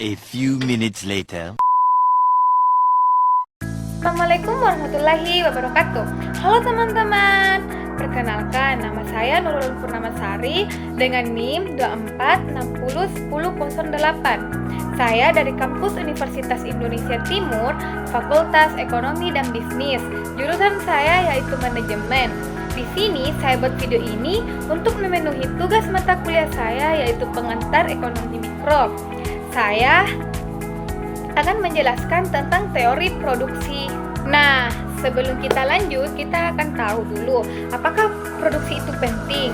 A few minutes later. Assalamualaikum warahmatullahi wabarakatuh. Halo teman-teman, perkenalkan nama saya Nurul Purnamasari dengan NIM 24601008. Saya dari kampus Universitas Indonesia Timur, Fakultas Ekonomi dan Bisnis. Jurusan saya yaitu manajemen. Di sini saya buat video ini untuk memenuhi tugas mata kuliah saya yaitu pengantar ekonomi mikro. Saya akan menjelaskan tentang teori produksi. Nah, sebelum kita lanjut, kita akan tahu dulu apakah produksi itu penting.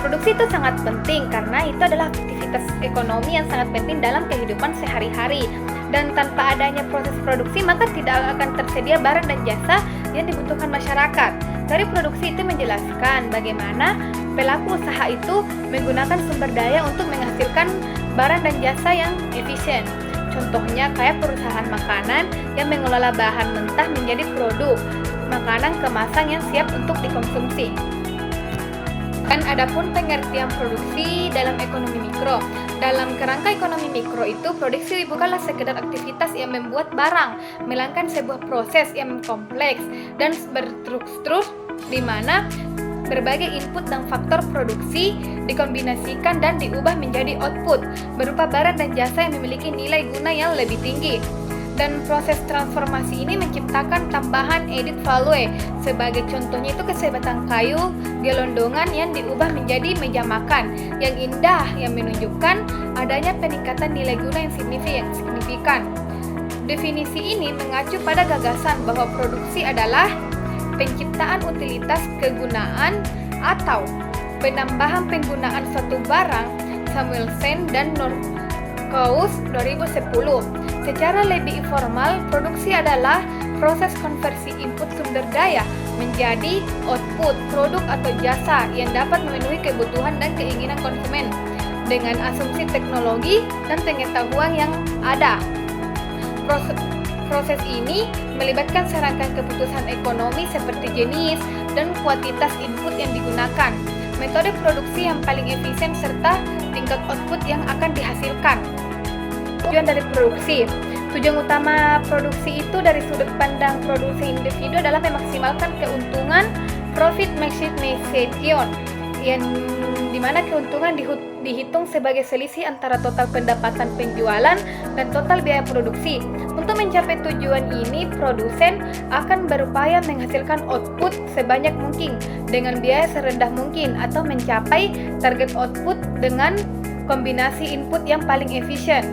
Produksi itu sangat penting karena itu adalah aktivitas ekonomi yang sangat penting dalam kehidupan sehari-hari. Dan tanpa adanya proses produksi, maka tidak akan tersedia barang dan jasa yang dibutuhkan masyarakat. Teori produksi itu menjelaskan bagaimana pelaku usaha itu menggunakan sumber daya untuk menghasilkan barang dan jasa yang efisien. Contohnya kayak perusahaan makanan yang mengelola bahan mentah menjadi produk makanan kemasan yang siap untuk dikonsumsi. Dan adapun pengertian produksi dalam ekonomi mikro. Dalam kerangka ekonomi mikro itu, produksi bukanlah sekedar aktivitas yang membuat barang, melainkan sebuah proses yang kompleks dan berstruktur di mana berbagai input dan faktor produksi dikombinasikan dan diubah menjadi output berupa barang dan jasa yang memiliki nilai guna yang lebih tinggi. Dan proses transformasi ini menciptakan tambahan added value. Sebagai contohnya itu sebatang kayu gelondongan yang diubah menjadi meja makan yang indah yang menunjukkan adanya peningkatan nilai guna yang signifikan. Definisi ini mengacu pada gagasan bahwa produksi adalah penciptaan utilitas kegunaan atau penambahan penggunaan suatu barang. Samuelson dan Norcross 2010. Secara lebih informal, produksi adalah proses konversi input sumber daya menjadi output produk atau jasa yang dapat memenuhi kebutuhan dan keinginan konsumen dengan asumsi teknologi dan pengetahuan yang ada. Proses ini melibatkan serangkaian keputusan ekonomi seperti jenis dan kuantitas input yang digunakan, metode produksi yang paling efisien, serta tingkat output yang akan dihasilkan. Tujuan dari produksi. Tujuan utama produksi itu dari sudut pandang produksi individu adalah memaksimalkan keuntungan profit maximization, yang dimana keuntungan dihitung sebagai selisih antara total pendapatan penjualan dan total biaya produksi. Untuk mencapai tujuan ini, produsen akan berupaya menghasilkan output sebanyak mungkin dengan biaya serendah mungkin atau mencapai target output dengan kombinasi input yang paling efisien.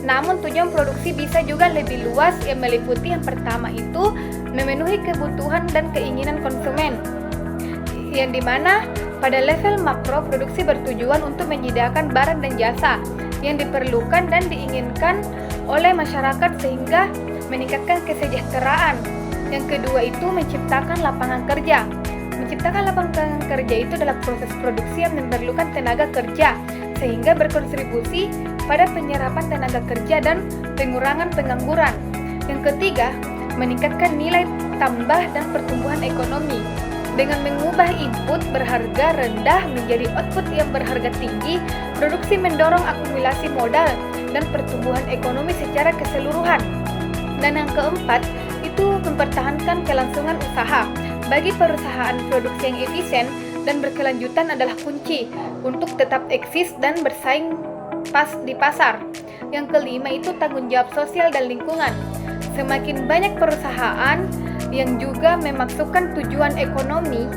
Namun tujuan produksi bisa juga lebih luas yang meliputi yang pertama itu memenuhi kebutuhan dan keinginan konsumen, yang dimana pada level makro produksi bertujuan untuk menyediakan barang dan jasa yang diperlukan dan diinginkan oleh masyarakat sehingga meningkatkan kesejahteraan. Yang kedua itu menciptakan lapangan kerja. Menciptakan lapangan kerja itu adalah proses produksi yang memerlukan tenaga kerja sehingga berkontribusi pada penyerapan tenaga kerja dan pengurangan pengangguran. Yang ketiga, meningkatkan nilai tambah dan pertumbuhan ekonomi. Dengan mengubah input berharga rendah menjadi output yang berharga tinggi, produksi mendorong akumulasi modal dan pertumbuhan ekonomi secara keseluruhan. Dan yang keempat, itu mempertahankan kelangsungan usaha. Bagi perusahaan, produksi yang efisien dan berkelanjutan adalah kunci untuk tetap eksis dan bersaing di pasar. Yang kelima itu tanggung jawab sosial dan lingkungan. Semakin banyak perusahaan yang juga memasukkan tujuan ekonomi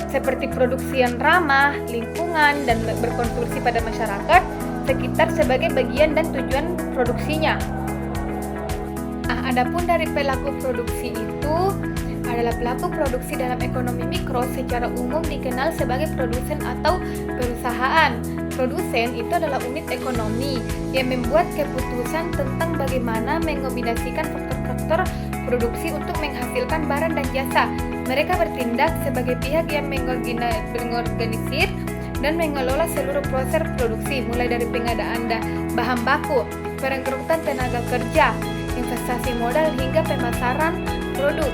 seperti produksi yang ramah lingkungan dan berkontribusi pada masyarakat sekitar sebagai bagian dan tujuan produksinya. Adapun dari pelaku produksi itu adalah pelaku produksi dalam ekonomi mikro secara umum dikenal sebagai produsen atau perusahaan. Produsen itu adalah unit ekonomi yang membuat keputusan tentang bagaimana mengombinasikan faktor-faktor produksi untuk menghasilkan barang dan jasa. Mereka bertindak sebagai pihak yang mengorganisir dan mengelola seluruh proses produksi, mulai dari pengadaan bahan baku, perekrutan tenaga kerja, investasi modal hingga pemasaran produk.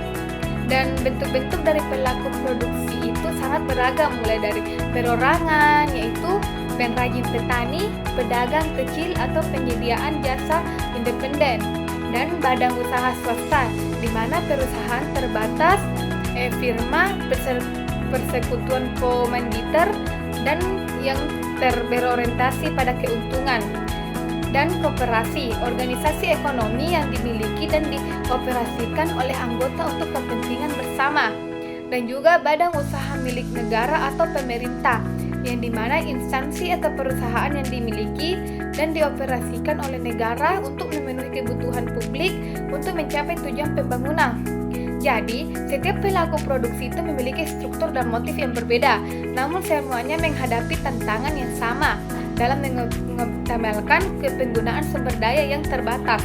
Dan bentuk-bentuk dari pelaku produksi itu sangat beragam, mulai dari perorangan, yaitu pengrajin petani, pedagang kecil atau penyediaan jasa independen, dan badan usaha swasta, di mana perusahaan terbatas, firma, persekutuan komanditer, dan yang berorientasi pada keuntungan, dan koperasi, organisasi ekonomi yang dimiliki dan dioperasikan oleh anggota untuk kepentingan bersama, dan juga badan usaha milik negara atau pemerintah, yang dimana instansi atau perusahaan yang dimiliki dan dioperasikan oleh negara untuk memenuhi kebutuhan publik untuk mencapai tujuan pembangunan. Jadi, setiap pelaku produksi itu memiliki struktur dan motif yang berbeda, namun semuanya menghadapi tantangan yang sama dalam mengoptimalkan penggunaan sumber daya yang terbatas.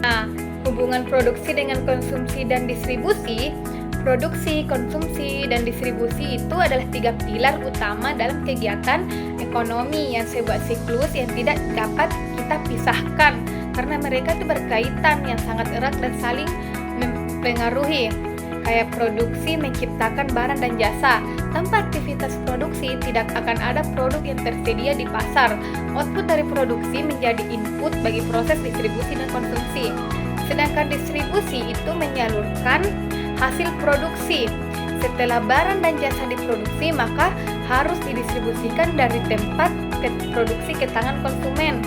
Nah, hubungan produksi dengan konsumsi dan distribusi. Produksi, konsumsi, dan distribusi itu adalah 3 pilar utama dalam kegiatan ekonomi yang sebuah siklus yang tidak dapat kita pisahkan karena mereka itu berkaitan yang sangat erat dan saling mempengaruhi. Kayak produksi menciptakan barang dan jasa. Tanpa aktivitas produksi tidak akan ada produk yang tersedia di pasar. Output dari produksi menjadi input bagi proses distribusi dan konsumsi. Sedangkan distribusi itu menyalurkan hasil produksi. Setelah barang dan jasa diproduksi, maka harus didistribusikan dari tempat produksi ke tangan konsumen.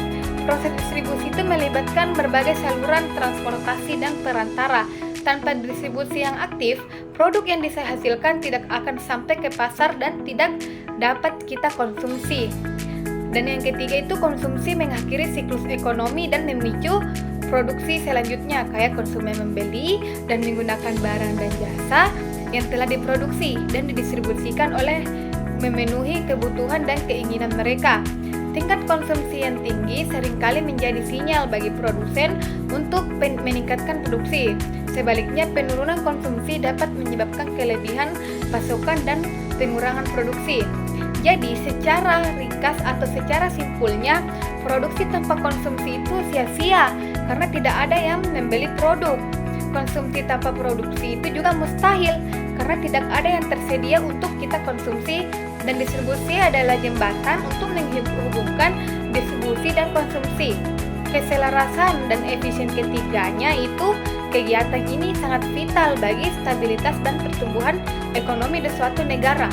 Proses distribusi itu melibatkan berbagai saluran transportasi dan perantara. Tanpa distribusi yang aktif, produk yang dihasilkan tidak akan sampai ke pasar dan tidak dapat kita konsumsi. Dan yang ketiga itu konsumsi mengakhiri siklus ekonomi dan memicu produksi selanjutnya, kayak konsumen membeli dan menggunakan barang dan jasa yang telah diproduksi dan didistribusikan oleh memenuhi kebutuhan dan keinginan mereka. Tingkat konsumsi yang tinggi seringkali menjadi sinyal bagi produsen untuk meningkatkan produksi. Sebaliknya, penurunan konsumsi dapat menyebabkan kelebihan pasokan dan pengurangan produksi. Jadi, secara ringkas atau secara simpulnya, produksi tanpa konsumsi itu sia-sia karena tidak ada yang membeli produk. Konsumsi tanpa produksi itu juga mustahil karena tidak ada yang tersedia untuk kita konsumsi, dan distribusi adalah jembatan untuk menghubungkan distribusi dan konsumsi. Keselarasan dan efisien ketiganya itu kegiatan ini sangat vital bagi stabilitas dan pertumbuhan ekonomi di suatu negara.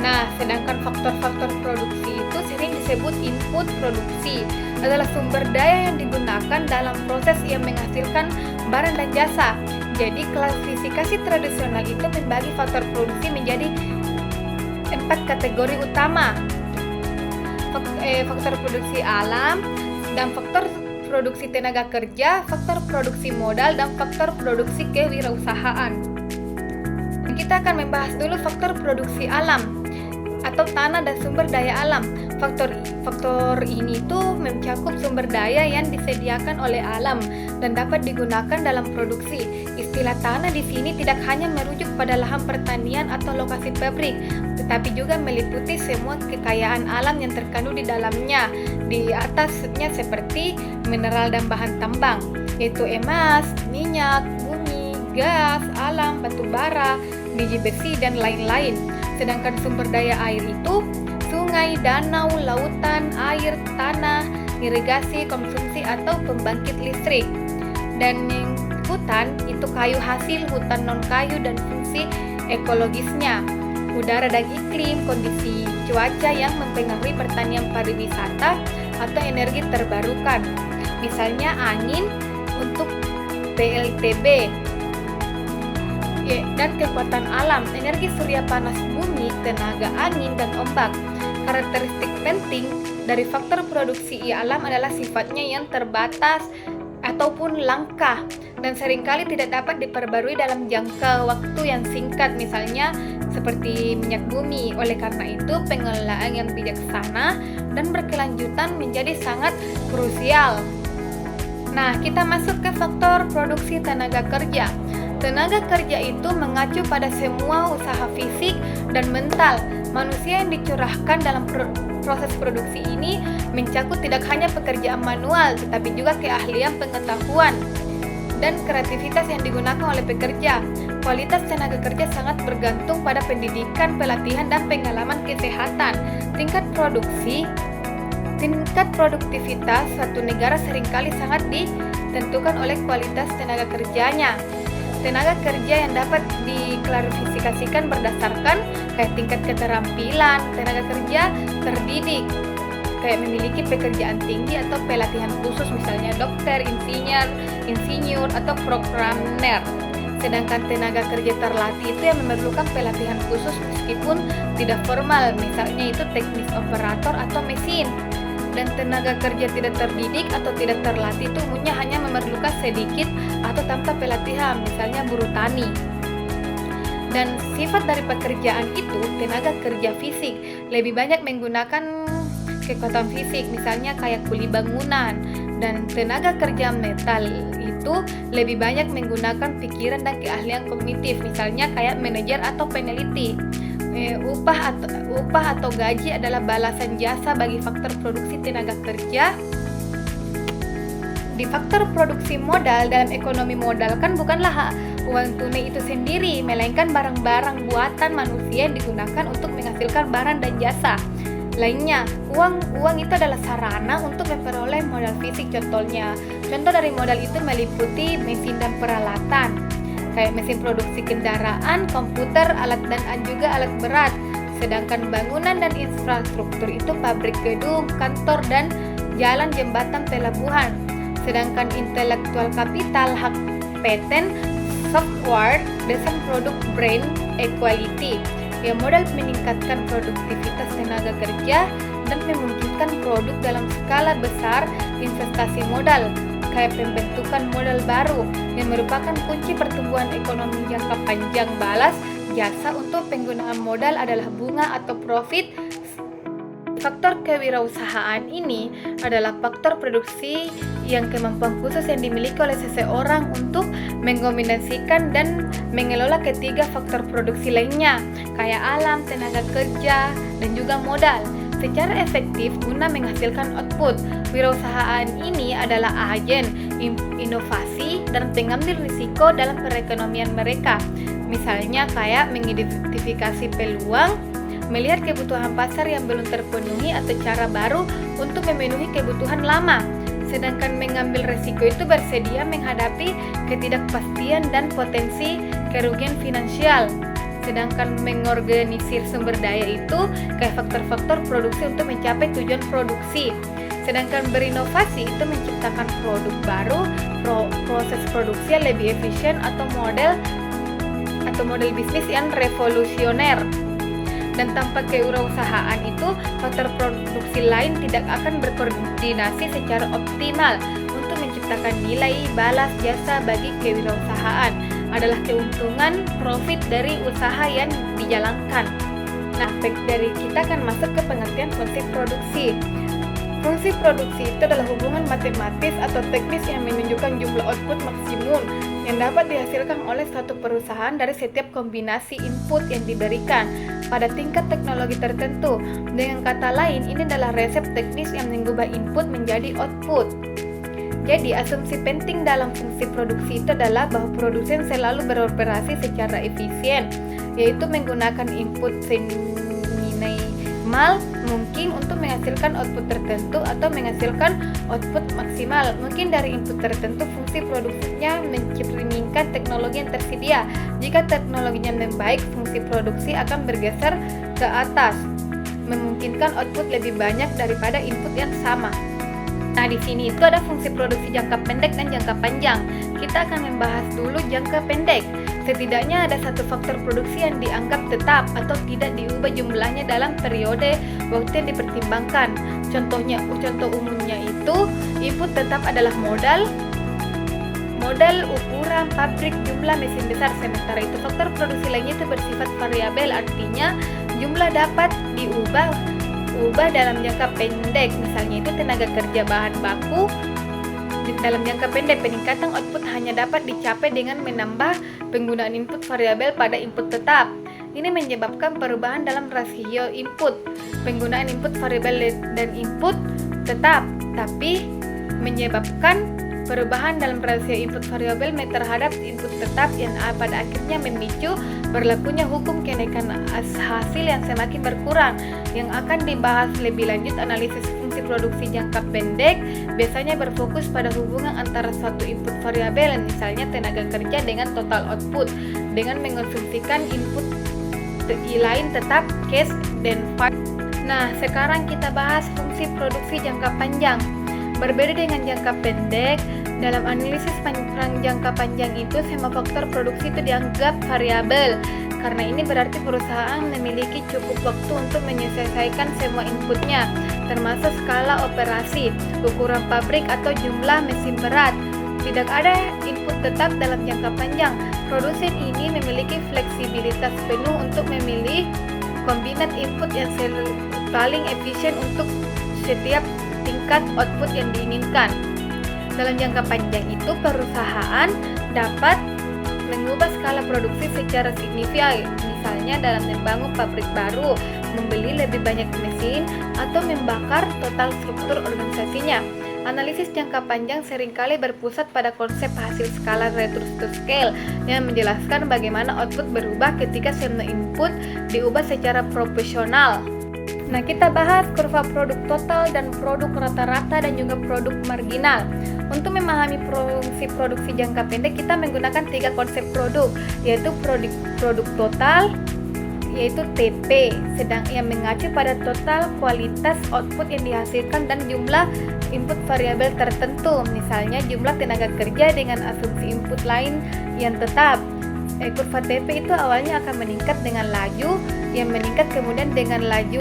Nah, sedangkan faktor-faktor produksi itu sering disebut input produksi, adalah sumber daya yang digunakan dalam proses yang menghasilkan barang dan jasa. Jadi, klasifikasi tradisional itu membagi faktor produksi menjadi 4 kategori utama. Faktor produksi alam, dan faktor produksi tenaga kerja, faktor produksi modal, dan faktor produksi kewirausahaan. Kita akan membahas dulu faktor produksi alam atau tanah dan sumber daya alam. Faktor ini tuh mencakup sumber daya yang disediakan oleh alam dan dapat digunakan dalam produksi. Istilah tanah di sini tidak hanya merujuk pada lahan pertanian atau lokasi pabrik, tetapi juga meliputi semua kekayaan alam yang terkandung di dalamnya. Di atasnya seperti mineral dan bahan tambang, yaitu emas, minyak, bumi, gas, alam, batu bara, biji besi, dan lain-lain. Sedangkan sumber daya air itu sungai, danau, lautan, air, tanah, irigasi, konsumsi atau pembangkit listrik. Dan hutan itu kayu hasil, hutan non-kayu, dan fungsi ekologisnya. Udara dan iklim, kondisi cuaca yang mempengaruhi pertanian pariwisata atau energi terbarukan. Misalnya angin untuk PLTB. Dan kekuatan alam, energi surya panas bumi, tenaga angin, dan ombak. Karakteristik penting dari faktor produksi alam adalah sifatnya yang terbatas ataupun langka dan seringkali tidak dapat diperbarui dalam jangka waktu yang singkat, misalnya seperti minyak bumi. Oleh karena itu, pengelolaan yang bijaksana dan berkelanjutan menjadi sangat krusial. Nah, kita masuk ke faktor produksi tenaga kerja. Tenaga kerja itu mengacu pada semua usaha fisik dan mental manusia yang dicurahkan dalam proses produksi ini, mencakup tidak hanya pekerjaan manual, tetapi juga keahlian, pengetahuan, dan kreativitas yang digunakan oleh pekerja. Kualitas tenaga kerja sangat bergantung pada pendidikan, pelatihan, dan pengalaman kesehatan. Tingkat produktivitas suatu negara seringkali sangat ditentukan oleh kualitas tenaga kerjanya. Tenaga kerja yang dapat diklasifikasikan berdasarkan kayak tingkat keterampilan, tenaga kerja terdidik, kayak memiliki pekerjaan tinggi atau pelatihan khusus, misalnya dokter, insinyur atau programmer. Sedangkan tenaga kerja terlatih itu yang memerlukan pelatihan khusus meskipun tidak formal, misalnya itu teknis operator atau mesin. Dan tenaga kerja tidak terdidik atau tidak terlatih itu umumnya hanya memerlukan sedikit atau tanpa pelatihan, misalnya buruh tani. Dan sifat dari pekerjaan itu, tenaga kerja fisik lebih banyak menggunakan kekuatan fisik, misalnya kayak kuli bangunan. Dan tenaga kerja metal itu lebih banyak menggunakan pikiran dan keahlian kognitif, misalnya kayak manajer atau peneliti. Upah atau gaji adalah balasan jasa bagi faktor produksi tenaga kerja. Di faktor produksi modal dalam ekonomi modal kan bukanlah uang tunai itu sendiri, melainkan barang-barang buatan manusia yang digunakan untuk menghasilkan barang dan jasa lainnya. Uang itu adalah sarana untuk memperoleh modal fisik. Contoh dari modal itu meliputi mesin dan peralatan, kayak mesin produksi kendaraan, komputer, alat dan juga alat berat. Sedangkan bangunan dan infrastruktur itu pabrik, gedung, kantor, dan jalan, jembatan, pelabuhan. Sedangkan intelektual kapital, hak paten, software, desain produk, brand equality. Yang modal meningkatkan produktivitas tenaga kerja dan memungkinkan produk dalam skala besar. Investasi modal kayak pembentukan modal baru yang merupakan kunci pertumbuhan ekonomi jangka panjang. Balas jasa untuk penggunaan modal adalah bunga atau profit. Faktor kewirausahaan ini adalah faktor produksi yang kemampuan khusus yang dimiliki oleh seseorang untuk mengombinasikan dan mengelola ketiga faktor produksi lainnya, kayak alam, tenaga kerja, dan juga modal secara efektif guna menghasilkan output. Wirausahaan ini adalah agen inovasi dan pengambil risiko dalam perekonomian mereka. Misalnya kayak mengidentifikasi peluang, melihat kebutuhan pasar yang belum terpenuhi atau cara baru untuk memenuhi kebutuhan lama. Sedangkan mengambil risiko itu bersedia menghadapi ketidakpastian dan potensi kerugian finansial. Sedangkan mengorganisir sumber daya itu kayak faktor-faktor produksi untuk mencapai tujuan produksi. Sedangkan berinovasi itu menciptakan produk baru, proses produksi yang lebih efisien atau model bisnis yang revolusioner. Dan tanpa kewirausahaan itu, faktor produksi lain tidak akan berkoordinasi secara optimal untuk menciptakan nilai balas jasa. Bagi kewirausahaan adalah keuntungan profit dari usaha yang dijalankan. Nah, dari kita akan masuk ke pengertian fungsi produksi. Fungsi produksi itu adalah hubungan matematis atau teknis yang menunjukkan jumlah output maksimum yang dapat dihasilkan oleh suatu perusahaan dari setiap kombinasi input yang diberikan pada tingkat teknologi tertentu. Dengan kata lain, ini adalah resep teknis yang mengubah input menjadi output. Jadi, asumsi penting dalam fungsi produksi itu adalah bahwa produsen selalu beroperasi secara efisien, yaitu menggunakan input seminimal mungkin untuk menghasilkan output tertentu atau menghasilkan output maksimal. Mungkin dari input tertentu, fungsi produksinya mencerminkan teknologi yang tersedia. Jika teknologinya membaik, fungsi produksi akan bergeser ke atas, memungkinkan output lebih banyak daripada input yang sama. Nah, di sini itu ada fungsi produksi jangka pendek dan jangka panjang. Kita akan membahas dulu jangka pendek. Setidaknya ada satu faktor produksi yang dianggap tetap atau tidak diubah jumlahnya dalam periode waktu yang dipertimbangkan. Contoh umumnya itu input tetap adalah modal, ukuran pabrik, jumlah mesin besar. Sementara itu faktor produksi lainnya itu bersifat variabel, artinya jumlah dapat diubah dalam jangka pendek. Misalnya itu tenaga kerja, bahan baku. Dalam jangka pendek, peningkatan output hanya dapat dicapai dengan menambah penggunaan input variabel pada input tetap. Ini menyebabkan perubahan dalam rasio input, penggunaan input variabel dan input tetap, tapi menyebabkan perubahan dalam rasio input variabel terhadap input tetap yang pada akhirnya memicu berlakunya hukum kenaikan hasil yang semakin berkurang. Yang akan dibahas lebih lanjut, analisis fungsi produksi jangka pendek biasanya berfokus pada hubungan antara suatu input variabel, misalnya tenaga kerja, dengan total output, dengan mengonsumsikan input lain tetap, cash, dan fund. Nah, sekarang kita bahas fungsi produksi jangka panjang. Berbeda dengan jangka pendek, dalam analisis jangka panjang itu semua faktor produksi itu dianggap variabel. Karena ini berarti perusahaan memiliki cukup waktu untuk menyelesaikan semua inputnya, termasuk skala operasi, ukuran pabrik, atau jumlah mesin berat. Tidak ada input tetap dalam jangka panjang. Produsen ini memiliki fleksibilitas penuh untuk memilih kombinat input yang paling efisien untuk setiap tingkat output yang diinginkan. Dalam jangka panjang itu, perusahaan dapat mengubah skala produksi secara signifikan, misalnya dalam membangun pabrik baru, membeli lebih banyak mesin, atau membakar total struktur organisasinya. Analisis jangka panjang seringkali berpusat pada konsep hasil skala reduced to scale yang menjelaskan bagaimana output berubah ketika semua input diubah secara proporsional. Nah, kita bahas kurva produk total dan produk rata-rata dan juga produk marginal. Untuk memahami fungsi produksi jangka pendek, kita menggunakan 3 konsep produk, yaitu produk total, yaitu TP, sedang yang mengacu pada total kualitas output yang dihasilkan dan jumlah input variabel tertentu, misalnya jumlah tenaga kerja dengan asumsi input lain yang tetap. Kurva TP itu awalnya akan meningkat dengan laju yang meningkat, kemudian dengan laju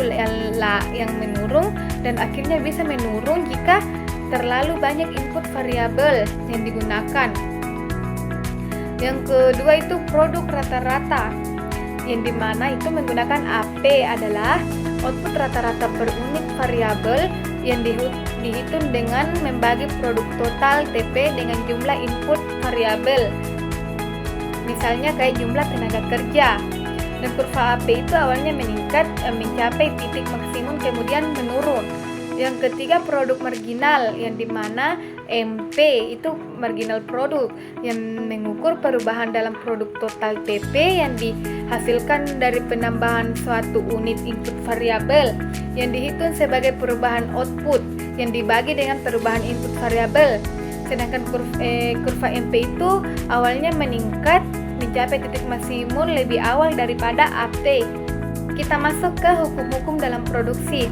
yang menurun, dan akhirnya bisa menurun jika terlalu banyak input variabel yang digunakan. Yang kedua itu produk rata-rata, yang dimana itu menggunakan AP adalah output rata-rata per unit variabel yang dihitung dengan membagi produk total TP dengan jumlah input variabel, misalnya kayak jumlah tenaga kerja. Dan kurva AP itu awalnya meningkat mencapai titik maksimum kemudian menurun. Yang ketiga produk marginal, yang dimana MP itu marginal produk yang mengukur perubahan dalam produk total TP yang dihasilkan dari penambahan suatu unit input variabel yang dihitung sebagai perubahan output yang dibagi dengan perubahan input variabel. Sedangkan kurva MP itu awalnya meningkat mencapai titik maksimum lebih awal daripada AP. Kita masuk ke hukum-hukum dalam produksi.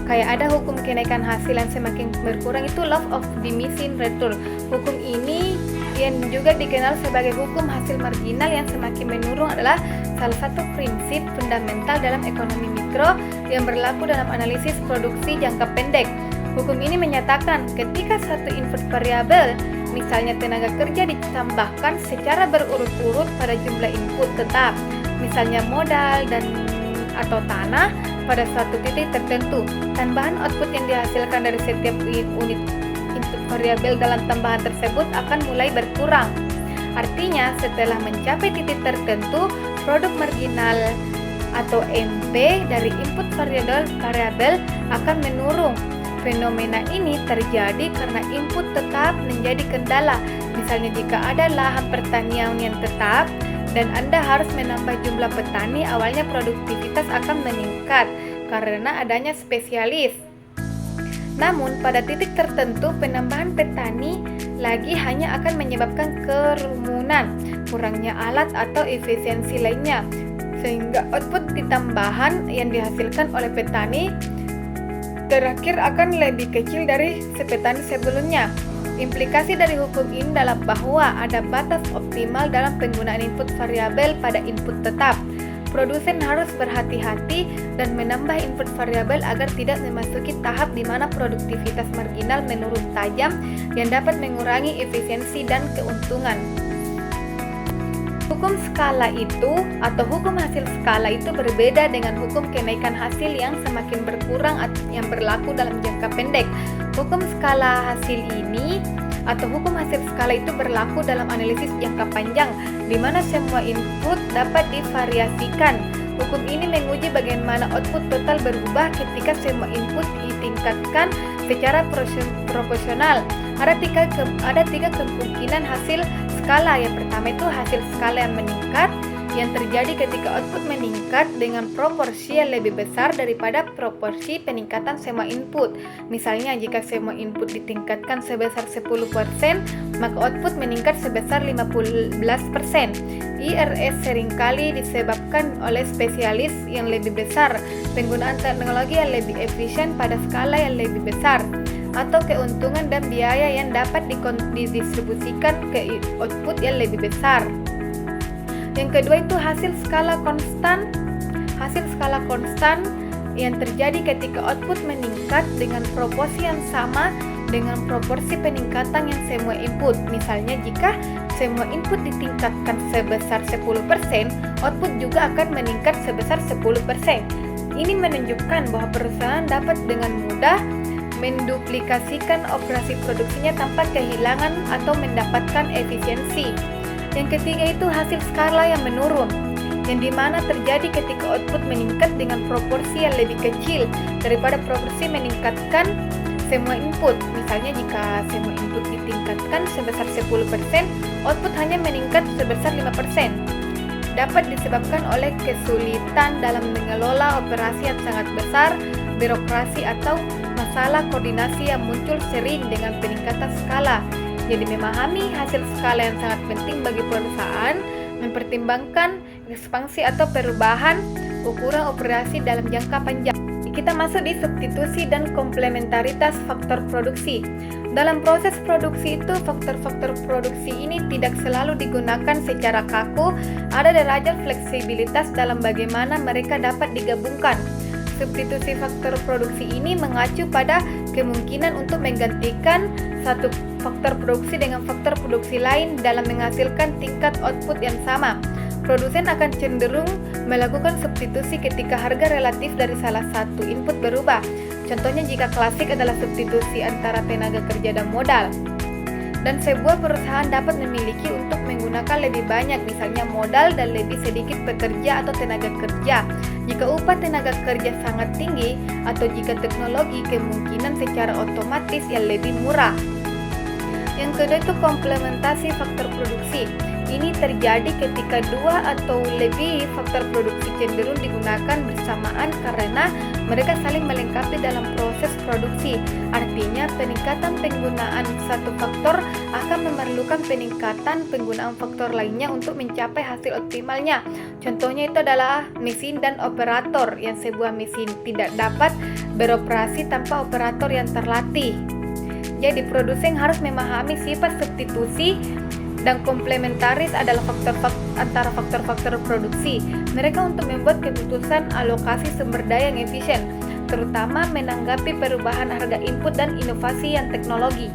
Kayak ada hukum kenaikan hasil yang semakin berkurang, itu law of diminishing return. Hukum ini yang juga dikenal sebagai hukum hasil marginal yang semakin menurun adalah salah satu prinsip fundamental dalam ekonomi mikro yang berlaku dalam analisis produksi jangka pendek. Hukum ini menyatakan ketika satu input variabel, misalnya tenaga kerja, ditambahkan secara berurut-urut pada jumlah input tetap, misalnya modal dan atau tanah, pada suatu titik tertentu, tambahan output yang dihasilkan dari setiap unit input variabel dalam tambahan tersebut akan mulai berkurang. Artinya, setelah mencapai titik tertentu, produk marginal atau MP dari input variabel akan menurun. Fenomena ini terjadi karena input tetap menjadi kendala. Misalnya jika ada lahan pertanian yang tetap dan Anda harus menambah jumlah petani, awalnya produktivitas akan meningkat karena adanya spesialis. Namun pada titik tertentu penambahan petani lagi hanya akan menyebabkan kerumunan, kurangnya alat atau efisiensi lainnya, sehingga output tambahan yang dihasilkan oleh petani terakhir akan lebih kecil dari petani sebelumnya. Implikasi dari hukum ini adalah bahwa ada batas optimal dalam penggunaan input variabel pada input tetap. Produsen harus berhati-hati dan menambah input variabel agar tidak memasuki tahap di mana produktivitas marginal menurun tajam yang dapat mengurangi efisiensi dan keuntungan. Hukum skala itu atau hukum hasil skala itu berbeda dengan hukum kenaikan hasil yang semakin berkurang yang berlaku dalam jangka pendek. Hukum skala hasil ini atau hukum hasil skala itu berlaku dalam analisis jangka panjang, di mana semua input dapat divariasikan. Hukum ini menguji bagaimana output total berubah ketika semua input ditingkatkan secara proporsional. Ada tiga kemungkinan hasil skala. Yang pertama itu hasil skala yang meningkat, yang terjadi ketika output meningkat dengan proporsi yang lebih besar daripada proporsi peningkatan semua input. Misalnya, jika semua input ditingkatkan sebesar 10%, maka output meningkat sebesar 15%. IRS seringkali disebabkan oleh spesialis yang lebih besar, penggunaan teknologi yang lebih efisien pada skala yang lebih besar, atau keuntungan dan biaya yang dapat didistribusikan ke output yang lebih besar. Yang kedua itu hasil skala konstan. Hasil skala konstan yang terjadi ketika output meningkat dengan proporsi yang sama dengan proporsi peningkatan yang semua input. Misalnya, jika semua input ditingkatkan sebesar 10%, output juga akan meningkat sebesar 10%. Ini menunjukkan bahwa perusahaan dapat dengan mudah menduplikasikan operasi produksinya tanpa kehilangan atau mendapatkan efisiensi. Yang ketiga itu hasil skala yang menurun, yang dimana terjadi ketika output meningkat dengan proporsi yang lebih kecil daripada proporsi meningkatkan semua input. Misalnya, jika semua input ditingkatkan sebesar 10%, output hanya meningkat sebesar 5%. Dapat disebabkan oleh kesulitan dalam mengelola operasi yang sangat besar, birokrasi, atau masalah koordinasi yang muncul sering dengan peningkatan skala. Jadi, memahami hasil skala yang sangat penting bagi perusahaan, mempertimbangkan ekspansi atau perubahan ukuran operasi dalam jangka panjang. Kita masuk di substitusi dan komplementaritas faktor produksi. Dalam proses produksi itu, faktor-faktor produksi ini tidak selalu digunakan secara kaku. Ada derajat fleksibilitas dalam bagaimana mereka dapat digabungkan. Substitusi faktor produksi ini mengacu pada kemungkinan untuk menggantikan satu faktor produksi dengan faktor produksi lain dalam menghasilkan tingkat output yang sama. Produsen akan cenderung melakukan substitusi ketika harga relatif dari salah satu input berubah. Contohnya, jika klasik adalah substitusi antara tenaga kerja dan modal. Dan sebuah perusahaan dapat memiliki untuk menggunakan lebih banyak, misalnya modal dan lebih sedikit pekerja atau tenaga kerja. Jika upah tenaga kerja sangat tinggi atau jika teknologi, kemungkinan secara otomatis yang lebih murah. Yang kedua itu komplementasi faktor produksi. Ini terjadi ketika dua atau lebih faktor produksi cenderung digunakan bersamaan karena mereka saling melengkapi dalam proses produksi. Artinya, peningkatan penggunaan satu faktor akan memerlukan peningkatan penggunaan faktor lainnya untuk mencapai hasil optimalnya. Contohnya itu adalah mesin dan operator, yang sebuah mesin tidak dapat beroperasi tanpa operator yang terlatih. Jadi, produsen harus memahami sifat substitusi dan komplementaris adalah antara faktor-faktor produksi mereka untuk membuat keputusan alokasi sumber daya yang efisien, terutama menanggapi perubahan harga input dan inovasi yang teknologi.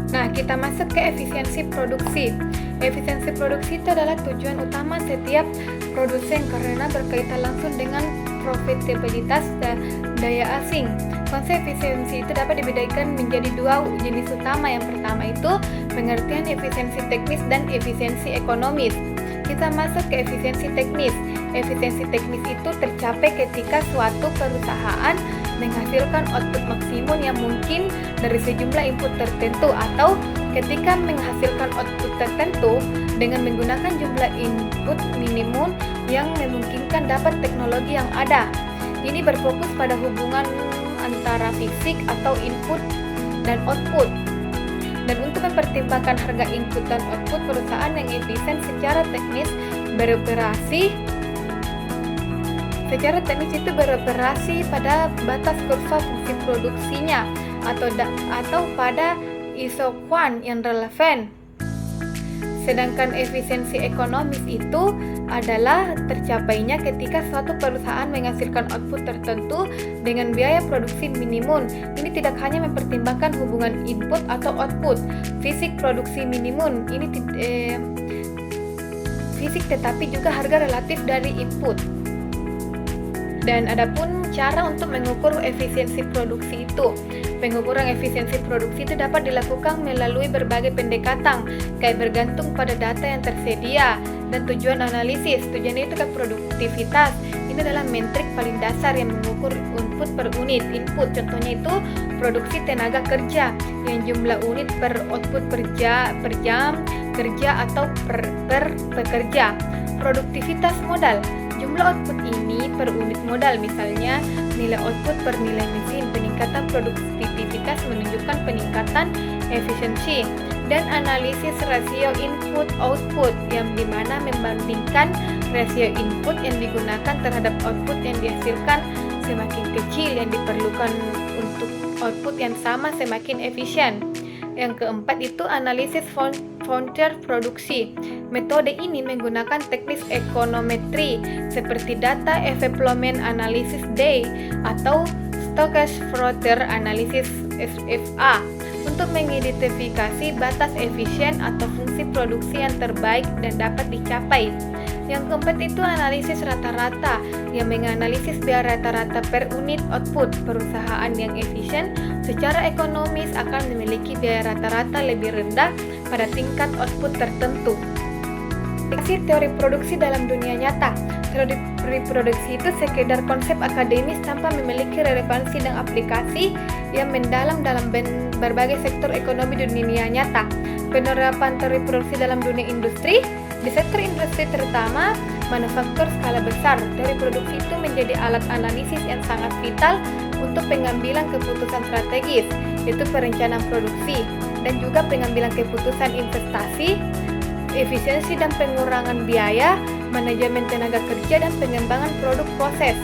Nah, kita masuk ke efisiensi produksi. Efisiensi produksi itu adalah tujuan utama setiap produsen karena berkaitan langsung dengan profitabilitas dan daya asing. Konsep efisiensi itu dapat dibedakan menjadi dua jenis utama. Yang pertama itu pengertian efisiensi teknis dan efisiensi ekonomis. Kita masuk ke efisiensi teknis. Efisiensi teknis itu tercapai ketika suatu perusahaan menghasilkan output maksimum yang mungkin dari sejumlah input tertentu, atau ketika menghasilkan output tertentu dengan menggunakan jumlah input minimum yang memungkinkan dapat teknologi yang ada. Ini berfokus pada hubungan antara fisik atau input dan output. Dan untuk mempertimbangkan harga input dan output, perusahaan yang efisien secara teknis itu beroperasi pada batas kurva fungsi produksinya atau pada isoquant yang relevan. Sedangkan efisiensi ekonomis itu adalah tercapainya ketika suatu perusahaan menghasilkan output tertentu dengan biaya produksi minimum. Ini tidak hanya mempertimbangkan hubungan input atau output fisik produksi minimum ini fisik, tetapi juga harga relatif dari input. Dan adapun cara untuk mengukur efisiensi produksi itu, pengukuran efisiensi produksi itu dapat dilakukan melalui berbagai pendekatan, kayak bergantung pada data yang tersedia dan tujuan analisis. Tujuannya itu ke produktivitas. Ini adalah metrik paling dasar yang mengukur input per unit input. Contohnya itu produksi tenaga kerja yang jumlah unit per output per jam kerja atau per pekerja. Produktivitas modal. Jumlah output ini per unit modal, misalnya nilai output per nilai mesin. Peningkatan produktivitas menunjukkan peningkatan efisiensi. Dan analisis rasio input-output, yang dimana membandingkan rasio input yang digunakan terhadap output yang dihasilkan semakin kecil yang diperlukan untuk output yang sama semakin efisien. Yang keempat itu analisis frontier produksi. Metode ini menggunakan teknik ekonometri seperti data development analysis day atau stochastic frontier analysis SFA untuk mengidentifikasi batas efisien atau fungsi produksi yang terbaik dan dapat dicapai. Yang keempat itu analisis rata-rata yang menganalisis biaya rata-rata per unit output. Perusahaan yang efisien secara ekonomis akan memiliki biaya rata-rata lebih rendah pada tingkat output tertentu. Aplikasi teori produksi dalam dunia nyata. Teori produksi itu sekedar konsep akademis tanpa memiliki relevansi dan aplikasi yang mendalam dalam berbagai sektor ekonomi di dunia nyata. Penerapan teori produksi dalam dunia industri. Di sektor industri terutama manufaktur skala besar, teori produksi itu menjadi alat analisis yang sangat vital untuk pengambilan keputusan strategis, yaitu perencanaan produksi, dan juga pengambilan keputusan investasi, efisiensi dan pengurangan biaya, manajemen tenaga kerja, dan pengembangan produk proses.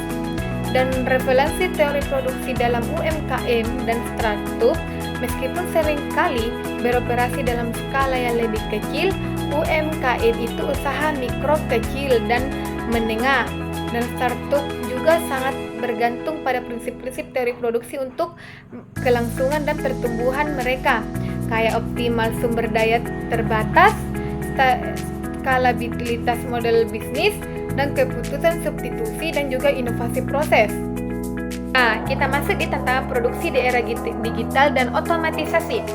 Dan referensi teori produksi dalam UMKM dan startup, meskipun seringkali beroperasi dalam skala yang lebih kecil, UMKM itu usaha mikro, kecil, dan menengah, dan startup juga sangat bergantung pada prinsip-prinsip teori produksi untuk kelangsungan dan pertumbuhan mereka, kayak optimal sumber daya terbatas, skalabilitas model bisnis, dan keputusan substitusi dan juga inovasi proses. Nah, kita masuk di tantangan produksi di era digital dan otomatisasi.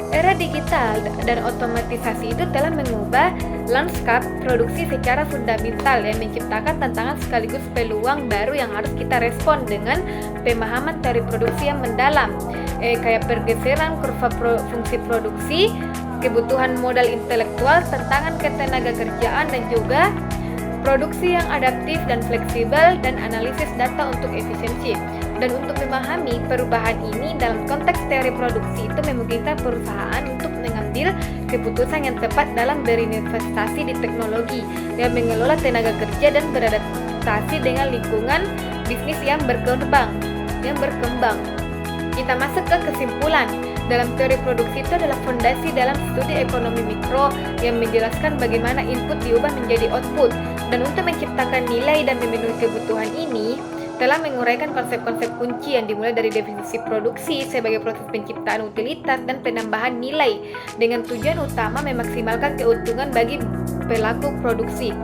Era digital dan otomatisasi itu telah mengubah lanskap produksi secara fundamental yang menciptakan tantangan sekaligus peluang baru yang harus kita respon dengan pemahaman teori produksi yang mendalam. Kayak pergeseran kurva fungsi produksi, kebutuhan modal intelektual, tantangan ketenaga kerjaan, dan juga produksi yang adaptif dan fleksibel, dan analisis data untuk efisiensi. Dan untuk memahami perubahan ini dalam konteks teori produksi itu memungkinkan perusahaan untuk mengambil keputusan yang tepat dalam berinvestasi di teknologi yang mengelola tenaga kerja dan beradaptasi dengan lingkungan bisnis yang berkembang. Kita masuk ke kesimpulan. Dalam teori produksi itu adalah fondasi dalam studi ekonomi mikro yang menjelaskan bagaimana input diubah menjadi output. Dan untuk menciptakan nilai dan memenuhi kebutuhan ini, telah menguraikan konsep-konsep kunci yang dimulai dari definisi produksi sebagai proses penciptaan utilitas dan penambahan nilai dengan tujuan utama memaksimalkan keuntungan bagi pelaku produksi.